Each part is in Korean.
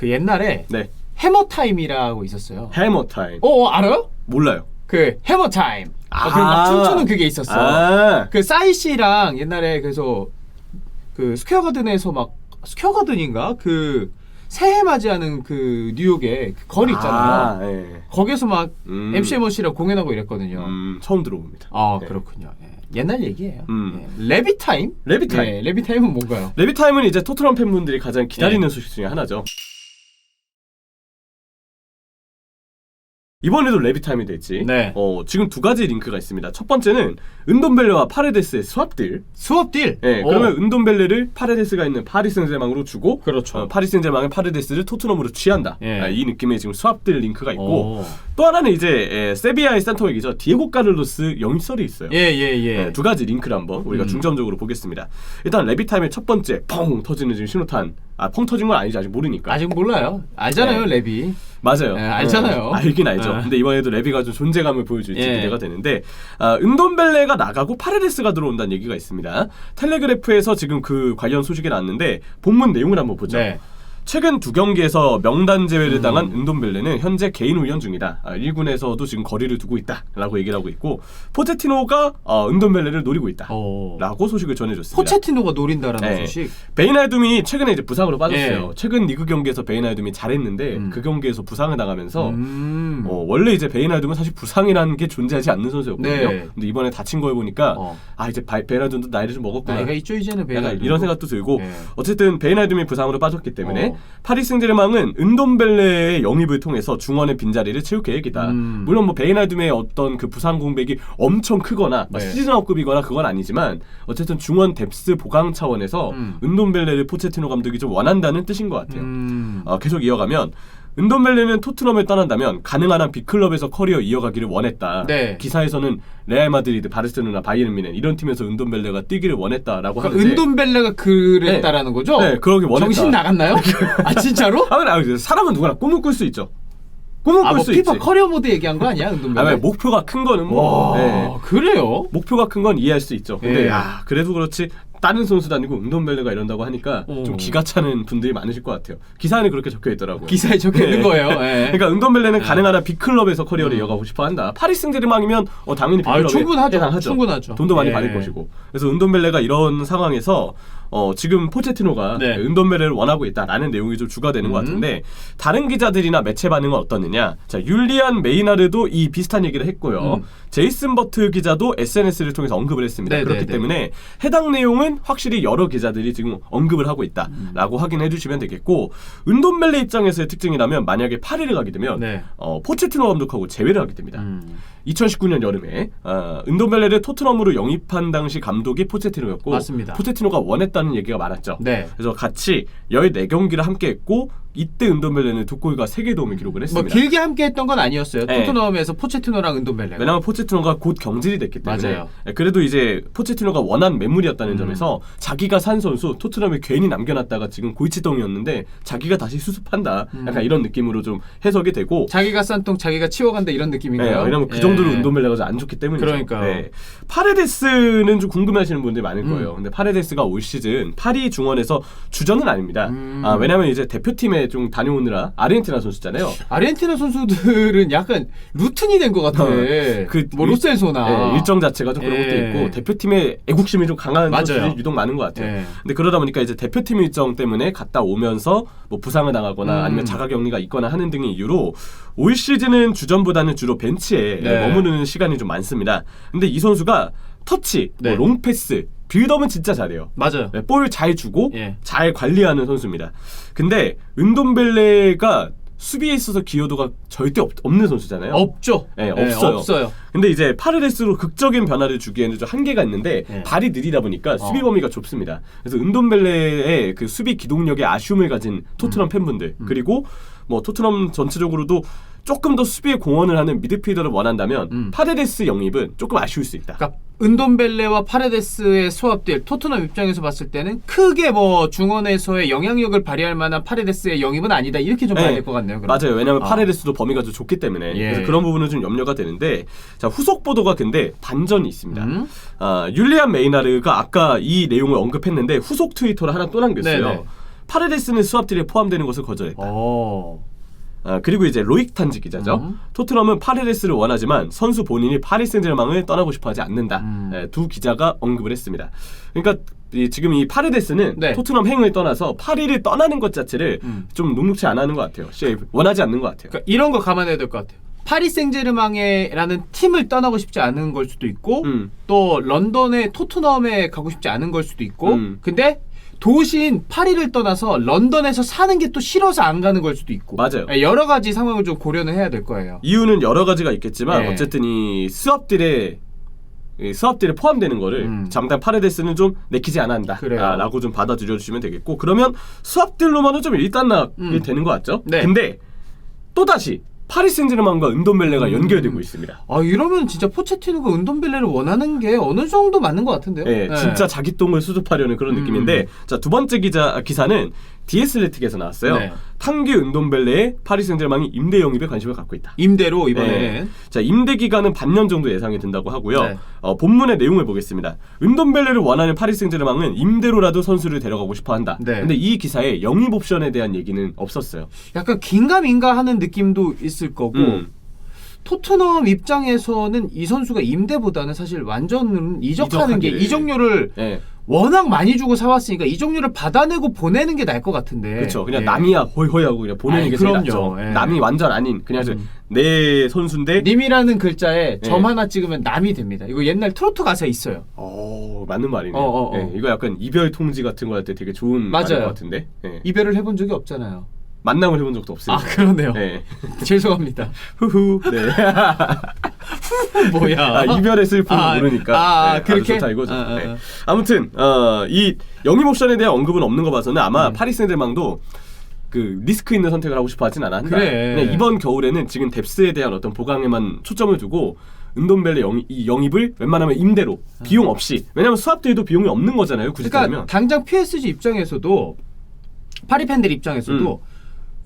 그 옛날에 네. 해머타임이라고 있었어요. 해머타임. 알아요? 몰라요. 그 해머타임. 막 춤추는 그게 있었어. 그 싸이 씨랑 옛날에 그래서 그 스퀘어 가든에서 막 스퀘어 가든인가 그 새해 맞이하는 그 뉴욕에 그 거리 있잖아요. 네. 거기서 막 MC 해머 씨랑 공연하고 이랬거든요. 처음 들어봅니다. 네. 그렇군요. 예. 옛날 얘기예요. 레비타임? 레비타임. 네, 레비타임은 뭔가요? 레비타임은 이제 토트넘 팬분들이 가장 기다리는 소식 중에 하나죠. 이번에도 레비타임이 됐지. 네. 지금 두 가지 링크가 있습니다. 첫 번째는 은돔벨레와 파레데스의 수합딜. 네, 그러면 은돔벨레를 파레데스가 있는 파리 생제르맹으로 주고, 그렇죠. 파리 생제르맹의 파레데스를 토트넘으로 취한다. 예. 이 느낌의 지금 수합딜 링크가 있고, 또 하나는 이제 세비야의 센터백이죠. 디에고 카를로스 영입설이 있어요. 예. 두 가지 링크를 한번 우리가 중점적으로 보겠습니다. 일단 레비타임의 첫 번째 펑 터지는 지금 신호탄. 펑 터진 건 아니지, 아직 모르니까. 아직 몰라요. 알잖아요, 레비. 맞아요. 알잖아요. 알긴 알죠. 근데 이번에도 레비가 좀 존재감을 보여줄지 기대가 되는데, 은돔벨레가 나가고 파레데스가 들어온다는 얘기가 있습니다. 텔레그래프에서 지금 그 관련 소식이 나왔는데 본문 내용을 한번 보죠. 네. 최근 두 경기에서 명단 제외를 당한 은돔벨레는 현재 개인 훈련 중이다. 1군에서도 지금 거리를 두고 있다라고 얘기를 하고 있고, 포체티노가 은돔벨레를 노리고 있다라고 소식을 전해줬습니다. 포체티노가 노린다라는 소식. 베이날둠이 최근에 이제 부상으로 빠졌어요. 최근 리그 경기에서 베이날둠이 잘했는데 그 경기에서 부상을 당하면서 원래 이제 베이날둠은 사실 부상이라는 게 존재하지 않는 선수였거든요. 근데 이번에 다친 걸 보니까 이제 베이날둠도 나이를 좀 먹었구나. 나이가 있죠 이제는 베이날둠. 이런 생각도 들고 어쨌든 베이날둠이 부상으로 빠졌기 때문에 파리 생제르맹은 은돔벨레의 영입을 통해서 중원의 빈자리를 채울 계획이다. 물론 뭐 베이날둠의 어떤 그 부상 공백이 엄청 크거나 시즌아웃급이거나 그건 아니지만 어쨌든 중원 뎁스 보강 차원에서 은돔벨레를 포체티노 감독이 좀 원한다는 뜻인 것 같아요. 계속 이어가면 은돔벨레는 토트넘을 떠난다면 가능한 한 빅클럽에서 커리어 이어가기를 원했다. 기사에서는 레알 마드리드, 바르셀로나, 바이에른 뮌헨 이런 팀에서 은돔벨레가 뛰기를 원했다라고 하는데, 은돔벨레가 그랬다라는 거죠? 네, 그러기 원했다. 정신 나갔나요? 진짜로? 사람은 누구나 꿈을 꿀 수 있죠. 꿈을 꿀 수 있지. 피파 커리어 모드 얘기한 거 아니야, 은돔벨레? 목표가 큰 거는 그래요? 목표가 큰 건 이해할 수 있죠. 근데 그래도 그렇지. 다른 선수도 아니고 은돔벨레가 이런다고 하니까 좀 기가 차는 분들이 많으실 것 같아요. 기사에는 그렇게 적혀 있더라고요. 기사에 적혀 있는 거예요. 그러니까 은돔벨레는 가능한 한 빅클럽에서 커리어를 이어가고 싶어 한다. 파리 생제르맹이면 당연히 빅클럽에 충분하죠. 돈도 많이 받을 것이고. 그래서 은돔벨레가 이런 상황에서 지금 포체티노가 은돔벨레를 원하고 있다라는 내용이 좀 주가 되는 것 같은데, 다른 기자들이나 매체 반응은 어떻느냐. 자, 율리안 메이나르도 이 비슷한 얘기를 했고요. 제이슨 버트 기자도 SNS를 통해서 언급을 했습니다. 그렇기 때문에 해당 내용은 확실히 여러 기자들이 지금 언급을 하고 있다라고 확인해 주시면 되겠고, 은돔벨레 입장에서의 특징이라면 만약에 파리를 가게 되면 포체티노 감독하고 재회를 하게 됩니다. 2019년 여름에 은돔벨레를 토트넘으로 영입한 당시 감독이 포체티노였고, 맞습니다. 포체티노가 원했다는 얘기가 많았죠. 그래서 같이 14경기를 함께했고, 이때 은돔벨레는 2골과 3개 도움을 기록을 했습니다. 길게 함께했던 건 아니었어요. 토트넘에서 포체티노랑 은돔벨레가. 왜냐하면 포체티노가 곧 경질이 됐기 때문에. 그래도 이제 포체티노가 원한 매물이었다는 점에서 자기가 산 선수 토트넘에 괜히 남겨놨다가 지금 골치덩이였는데 자기가 다시 수습한다. 약간 이런 느낌으로 좀 해석이 되고, 자기가 싼 똥 자기가 치워간다 이런 느낌인가요? 왜냐면 그 정도로 은돔벨레가 안 좋기 때문이죠. 그러니까요. 파레데스는 좀 궁금해하시는 분들이 많을 거예요. 근데 파레데스가 올 시즌 파리 중원에서 주전은 아닙니다. 왜냐면 이제 대표팀에 좀 다녀오느라 아르헨티나 선수잖아요. 아르헨티나 선수들은 약간 루틴이 된 것 같아. 로셀소나 일정 자체가 좀 그런 것도 있고, 대표팀에 애국심이 좀 강한 선수들이 유독 많은 것 같아요. 근데 그러다 보니까 이제 대표팀 일정 때문에 갔다 오면서 뭐 부상을 당하거나 아니면 자가격리가 있거나 하는 등의 이유로 올 시즌은 주전보다는 주로 벤치에 머무르는 시간이 좀 많습니다. 근데 이 선수가 터치, 롱패스, 빌드업은 진짜 잘해요. 맞아요. 볼 잘 주고 잘 관리하는 선수입니다. 근데 은돔벨레가 수비에 있어서 기여도가 절대 없는 선수잖아요. 없죠. 없어요. 근데 이제 파레데스로 극적인 변화를 주기에는 좀 한계가 있는데 발이 느리다 보니까 수비 범위가 좁습니다. 그래서 은돔벨레의 그 수비 기동력에 아쉬움을 가진 토트넘 팬분들, 그리고 뭐 토트넘 전체적으로도 조금 더 수비에 공헌을 하는 미드필더를 원한다면 파레데스 영입은 조금 아쉬울 수 있다. 그러니까 은돔벨레와 파레데스의 소합될 토트넘 입장에서 봤을 때는 크게 뭐 중원에서의 영향력을 발휘할 만한 파레데스의 영입은 아니다, 이렇게 좀 봐야 될 것 같네요. 그럼. 맞아요. 왜냐하면 파레데스도 범위가 좀 좁기 때문에. 그래서 그런 부분은 좀 염려가 되는데, 자, 후속 보도가 근데 반전이 있습니다. 율리안 메이나르가 아까 이 내용을 언급했는데 후속 트위터를 하나 또 남겼어요. 파레데스는 수합딜에 포함되는 것을 거절했다. 그리고 이제 로익 탄지 기자죠. 토트넘은 파레데스를 원하지만 선수 본인이 파리 생제르맹을 떠나고 싶어하지 않는다. 두 기자가 언급을 했습니다. 그러니까 지금 이 파레데스는 네. 토트넘 행을 떠나서 파리를 떠나는 것 자체를 좀 녹록치 않아 하는 것 같아요. 원하지 않는 것 같아요. 그러니까 이런 거 감안해야 될 것 같아요. 파리 생제르맹이라는 팀을 떠나고 싶지 않은 걸 수도 있고 또 런던의 토트넘에 가고 싶지 않은 걸 수도 있고 근데 도시인 파리를 떠나서 런던에서 사는 게 또 싫어서 안 가는 걸 수도 있고 맞아요. 여러 가지 상황을 좀 고려는 해야 될 거예요. 이유는 여러 가지가 있겠지만 네. 어쨌든 이 수합딜에 포함되는 거를 잠깐 파레데스는 좀 내키지 않았다 라고 좀 받아들여 주시면 되겠고 그러면 수합딜로만은 좀 일단락이 되는 것 같죠? 네. 근데 또다시 파리 생제르맹과 은돔벨레가 연결되고 있습니다. 이러면 진짜 포체티노가 은돔벨레를 원하는 게 어느 정도 맞는 것 같은데요? 네, 진짜 자기 똥을 수습하려는 그런 느낌인데 자, 두 번째 기사는 디에슬레틱에서 나왔어요. 네. 탕규 은돔벨레의 파리 생제르맹이 임대 영입에 관심을 갖고 있다. 임대로 이번에는. 네. 자, 임대 기간은 반년 정도 예상이 된다고 하고요. 네. 본문의 내용을 보겠습니다. 은돔벨레를 원하는 파리 생제르맹은 임대로라도 선수를 데려가고 싶어한다. 네. 근데 이 기사에 영입 옵션에 대한 얘기는 없었어요. 약간 긴가민가 하는 느낌도 있을 거고 토트넘 입장에서는 이 선수가 임대보다는 사실 완전 이적하는 게 이적료를 네. 워낙 많이 주고 사왔으니까 이적료를 받아내고 보내는 게 나을 것 같은데. 그렇죠. 그냥 남이야 호이호이하고 그냥 보내는 게 제일 낫죠. 남이 완전 아닌 그냥 내 선수인데 님이라는 글자에 점 하나 찍으면 남이 됩니다. 이거 옛날 트로트 가사에 있어요. 맞는 말이네요. 네, 이거 약간 이별 통지 같은 거 할 때 되게 좋은 말인 것 같은데. 네. 이별을 해본 적이 없잖아요. 만남을 해본 적도 없어요. 그러네요. 네. 죄송합니다. 후후. 네. 뭐야? 이별의 슬픔을 모르니까. 네, 그렇게 좋다 이거죠. 네. 아무튼 이 영입 옵션에 대한 언급은 없는 거 봐서는 아마 파리 생제르맹도 그 리스크 있는 선택을 하고 싶어 하진 않았다. 그래. 이번 겨울에는 지금 뎁스에 대한 어떤 보강에만 초점을 두고 은돔벨레 영입을 웬만하면 임대로 비용 없이 왜냐면 수합들도 비용이 없는 거잖아요. 굳이 그러니까 따지면. 당장 PSG 입장에서도 파리 팬들 입장에서도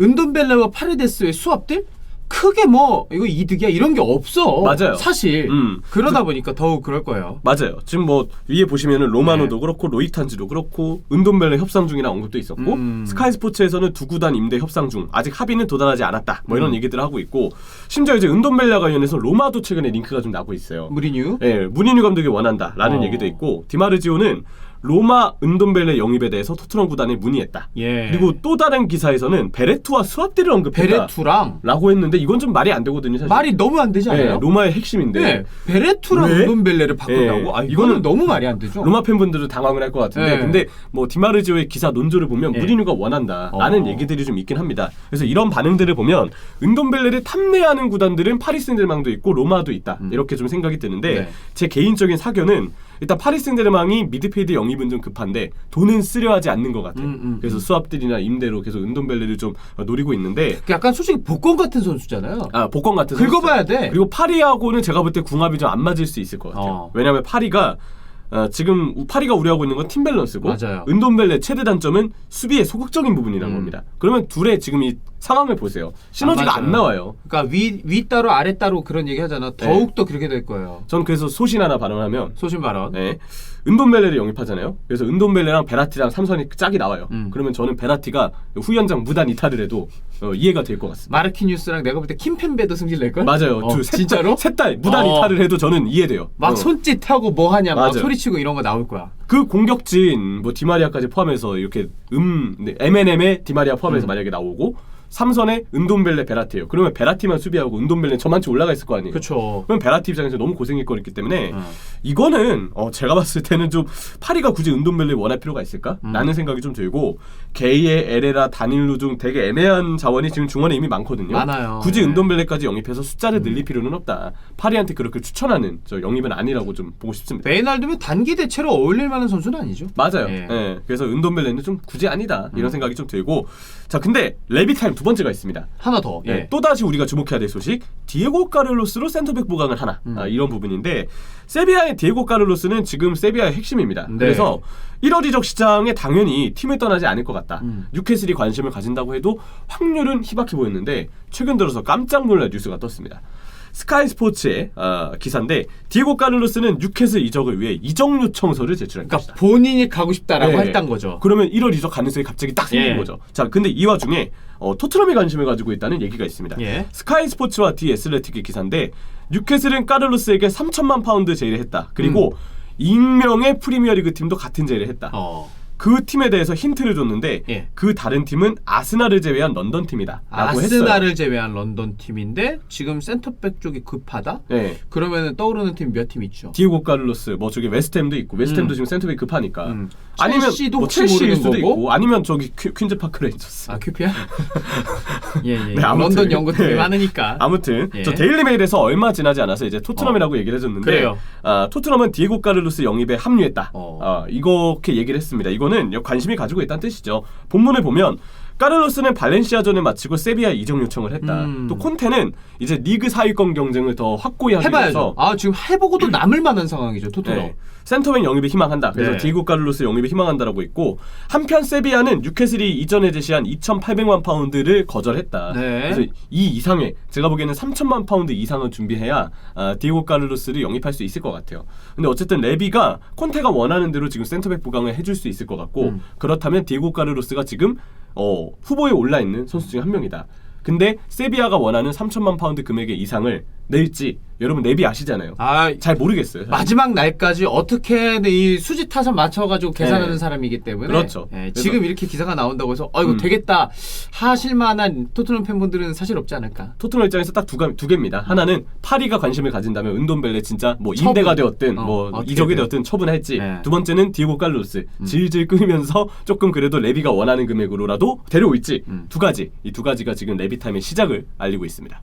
은돔벨레와 파레데스의 수합들 크게 뭐 이거 이득이야 이런 게 없어. 맞아요. 사실 그러다 보니까 더욱 그럴 거예요. 맞아요. 지금 뭐 위에 보시면은 로마노도 그렇고 로익 탄지도 그렇고 은돔벨레 협상 중이라는 언급도 있었고 스카이 스포츠에서는 두 구단 임대 협상 중 아직 합의는 도달하지 않았다. 뭐 이런 얘기들을 하고 있고 심지어 이제 은돔벨레와 관련해서 로마도 최근에 링크가 좀 나고 있어요. 무리뉴? 네, 무리뉴 감독이 원한다라는 얘기도 있고 디마르지오는 로마 은돔벨레 영입에 대해서 토트넘 구단에 문의했다. 그리고 또 다른 기사에서는 베레투와 수합딜을 언급했다. 베레투랑 라고 했는데 이건 좀 말이 안 되거든요. 사실. 말이 너무 안 되지 않아요? 네, 로마의 핵심인데 베레투랑 은돔벨레를 바꾼다고? 이거는 너무 말이 안 되죠. 로마 팬분들은 당황을 할 것 같은데 근데 뭐 디마르지오의 기사 논조를 보면 무리뉴가 원한다라는 얘기들이 좀 있긴 합니다. 그래서 이런 반응들을 보면 은돔벨레를 탐내하는 구단들은 파리 생제르맹도 있고 로마도 있다. 이렇게 좀 생각이 드는데 제 개인적인 사견은 일단 파리 생제르맹이 미드필드 영입은 좀 급한데 돈은 쓰려 하지 않는 것 같아요. 그래서 수합들이나 임대로 계속 은돔벨레를 좀 노리고 있는데 약간 솔직히 복권 같은 선수잖아요. 복권 같은 긁어봐야 돼. 그리고 파리하고는 제가 볼 때 궁합이 좀 안 맞을 수 있을 것 같아요. 왜냐하면 파리가 지금 파리가 우려하고 있는 건 팀 밸런스고 맞아요. 은돔벨레 최대 단점은 수비의 소극적인 부분이라는 겁니다. 그러면 둘의 지금 이 상황을 보세요. 시너지가 안 나와요. 그러니까 위 따로 아래 따로 그런 얘기 하잖아. 더욱더 그렇게 될 거예요. 전 그래서 소신 하나 발언하면 소신 발언. 은돔벨레를 영입하잖아요. 그래서 은돔벨레랑 베라티랑 삼선이 짝이 나와요. 그러면 저는 베라티가 후연장 무단 이탈을 해도 이해가 될 것 같습니다. 마르키뉴스랑 내가 볼 때 킴펜베도 승질낼걸? 맞아요. 진짜로? 셋 다 무단 이탈을 해도 저는 이해돼요. 막 손짓하고 뭐 하냐 막 소리치고 이런 거 나올 거야. 그 공격진 뭐 디마리아까지 포함해서 이렇게 M&M에 디마리아 포함해서 만약에 나오고 삼선에 은돔벨레 베라티예요. 그러면 베라티만 수비하고 은돔벨레는 저만치 올라가 있을 거 아니에요. 그렇죠. 그럼 베라티 입장에서 너무 고생일 거였기 때문에 이거는 제가 봤을 때는 좀 파리가 굳이 은돔벨레를 원할 필요가 있을까? 라는 생각이 좀 들고 게이에 에레라 다닐루 중 되게 애매한 자원이 지금 중원에 이미 많거든요. 많아요. 굳이 은돔벨레까지 영입해서 숫자를 늘릴 필요는 없다. 파리한테 그렇게 추천하는 저 영입은 아니라고 좀 보고 싶습니다. 베이날도면 단기 대체로 어울릴 만한 선수는 아니죠. 맞아요. 그래서 은돔벨레는 좀 굳이 아니다 이런 생각이 좀 들고 자 근데 레비타임 두 번째가 있습니다. 하나 더. 또다시 우리가 주목해야 될 소식 디에고 카를로스로 센터백 보강을 하나 이런 부분인데 세비야의 디에고 카를로스는 지금 세비야의 핵심입니다. 그래서 1월 이적 시장에 당연히 팀을 떠나지 않을 것 같다. 뉴캐슬이 관심을 가진다고 해도 확률은 희박해 보였는데 최근 들어서 깜짝 놀랄 뉴스가 떴습니다. 스카이 스포츠의 기사인데 디에고 카를로스는 뉴캐슬 이적을 위해 이적 요청서를 제출한 그러니까 것이다. 본인이 가고 싶다라고 네. 했던 거죠. 그러면 1월 이적 가능성이 갑자기 딱 생긴 예. 거죠. 자, 근데 이 와중에 토트넘이 관심을 가지고 있다는 얘기가 있습니다. 예. 스카이 스포츠와 디 애슬레틱의 기사인데 뉴캐슬은 카를로스에게 3천만 파운드 제의를 했다. 그리고 익명의 프리미어리그 팀도 같은 제의를 했다. 그 팀에 대해서 힌트를 줬는데 예. 그 다른 팀은 아스날을 제외한 런던 팀이다 라고 아스날을 했어요. 제외한 런던 팀인데 지금 센터백 쪽이 급하다? 네. 그러면은 떠오르는 팀 몇 팀 있죠? 디에고 카를로스 뭐 저기 웨스트햄도 있고 웨스트햄도 지금 센터백이 급하니까 아니면 첼시도 뭐 혹시 첼시일 모르는 수도 거고? 있고 아니면 저기 퀸즈 파크 레인저스. 아 큐피야? 예. 네, 아무튼. 런던 연구팀이 네. 많으니까. 아무튼 예. 저 데일리메일에서 얼마 지나지 않아서 이제 토트넘이라고 얘기를 해줬는데 그래요. 토트넘은 디에고 카를로스 영입에 합류했다. 어. 이렇게 얘기를 했습니다. 이거는 관심이 가지고 있다는 뜻이죠. 본문을 보면 카를로스는 발렌시아전을 마치고 세비야 이적 요청을 했다. 또 콘테는 이제 리그 4위권 경쟁을 더 확고히 하기 해봐야죠. 위해서 아 지금 해보고도 남을 만한 상황이죠 토트넘. 네. 센터백 영입에 희망한다. 그래서 네. 디에고 카를로스 영입에 희망한다라고 있고 한편 세비야는 뉴캐슬이 이전에 제시한 2,800만 파운드를 거절했다. 네. 그래서 이 이상의 제가 보기에는 3,000만 파운드 이상을 준비해야 디에고 카를로스를 영입할 수 있을 것 같아요. 근데 어쨌든 레비가 콘테가 원하는 대로 지금 센터백 보강을 해줄 수 있을 것 같고 그렇다면 디에고 카를로스가 지금 후보에 올라 있는 선수 중에 한 명이다. 근데 세비야가 원하는 3,000만 파운드 금액의 이상을 낼지 여러분 레비 아시잖아요. 잘 모르겠어요. 사실. 마지막 날까지 어떻게든 이 수지 타선 맞춰가지고 계산하는 네. 사람이기 때문에 그렇죠. 지금 이렇게 기사가 나온다고 해서 이거 되겠다 하실 만한 토트넘 팬분들은 사실 없지 않을까. 토트넘 입장에서 딱 두 개입니다. 하나는 파리가 관심을 가진다면 은돈벨레 진짜 뭐 임대가 되었든 뭐 이적이 되었든 처분할지. 네. 두 번째는 디에고 카를로스 질질 끌면서 조금 그래도 레비가 원하는 금액으로라도 데려올지. 두 가지. 이 두 가지가 지금 레비 타임의 시작을 알리고 있습니다.